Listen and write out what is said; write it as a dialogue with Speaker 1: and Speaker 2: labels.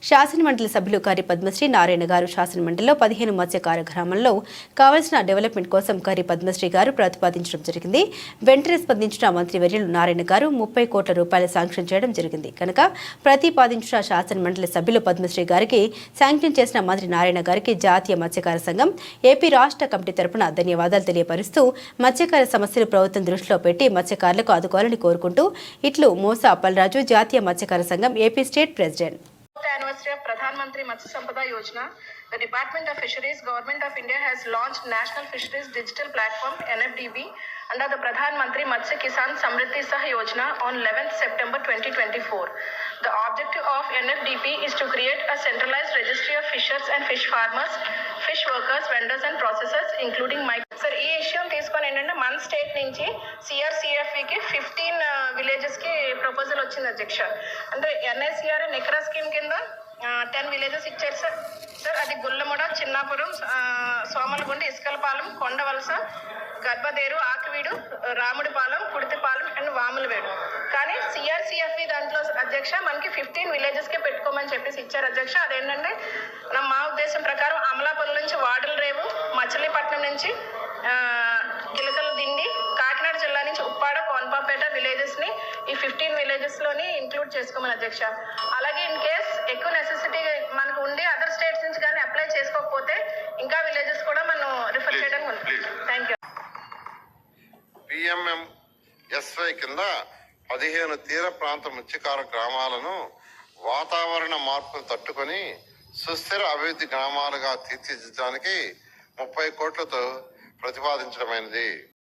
Speaker 1: శాసనమండలి సభ్యులు కరి పద్మశ్రీ నారాయణ గారు శాసనమండలిలో 15 మత్స్యకార గ్రామంలో కావాల్సిన డెవలప్మెంట్ కోసం కరి పద్మశ్రీ గారు ప్రతిపాదించడం జరిగింది. వెంటనే స్పందించిన మంత్రివర్యులు నారాయణ గారు 30 కోట్ల రూపాయలు శాంక్షన్ చేయడం జరిగింది. కనుక ప్రతిపాదించిన శాసనమండలి సభ్యులు పద్మశ్రీ గారికి శాంక్షన్ చేసిన మంత్రి నారాయణ గారికి జాతీయ మత్స్యకార సంఘం ఏపీ రాష్ట్ర కమిటీ తరపున ధన్యవాదాలు తెలియపరుస్తూ మత్స్యకార సమస్యలు ప్రభుత్వం దృష్టిలో పెట్టి మత్స్యకారులకు ఆదుకోవాలని కోరుకుంటూ ఇట్లు మోసా అప్పలరాజు, జాతీయ మత్స్యకార సంఘం AP state president.
Speaker 2: Anniversary of Pradhan Mantri Matsya Sampada Yojana, the Department of Fisheries, Government of India has launched National Fisheries Digital Platform (NFDP) under the Pradhan Mantri Matsya Kisan Samriddhi Sah Yojana on 11th September 2024. The objective of NFDP is to create a centralized registry of fishers and fish farmers, fish workers, vendors and processors, including Sir, ఈ విషయం తీసుకొని ఏంటంటే మన state నుంచి సిఆర్సిఎఫ్కి 15 villages కి proposal వచ్చింది అధ్యక్ష. అంటే ఎన్ఐసిఆర్ నికరా స్కీమ్ కింద 10 విలేజెస్ ఇచ్చారు సార్. అది గుల్లముడ, చిన్నాపురం, సోమలగుండి, ఇసుకలపాలెం, కొండవలస, గర్భదేరు, ఆకివీడు, రాముడిపాలెం, కుడితిపాలెం అండ్ వాములవేడు. కానీ సిఆర్సిఎఫ్ దాంట్లో అధ్యక్ష మనకి 15 విలేజెస్ కే పెట్టుకోమని చెప్పేసి ఇచ్చారు అధ్యక్ష. అదేంటంటే మా ఉద్దేశం ప్రకారం అమలాపురం నుంచి వాడల రేవు, మచిలీపట్నం నుంచి గిలకల దిండి, కాకినాడ జిల్లా నుంచి ఉప్పాడ, కోన్పాపేట విలేజెస్ ని ఈ 15 విలేజెస్ లోని ఇంక్లూడ్ చేసుకోమని అధ్యక్ష. అలాగే ఇన్ కేస్ ఎక్కువ నెసెసిటీ మనకు ఉండి అదర్ స్టేట్స్ నుంచి కానీ అప్లై చేసుకోకపోతే ఇంకా విలేజెస్ కూడా మనం రిఫర్ చేయడానికి ఉంది. Thank you.
Speaker 3: PMMSY కింద 15 తీర ప్రాంత మత్స్యకార గ్రామాలను వాతావరణ మార్పును తట్టుకొని సుస్థిర అభివృద్ధి గ్రామాలుగా తీర్చిదిద్దడానికి 30 కోట్లతో ప్రతిపాదించడమైనది.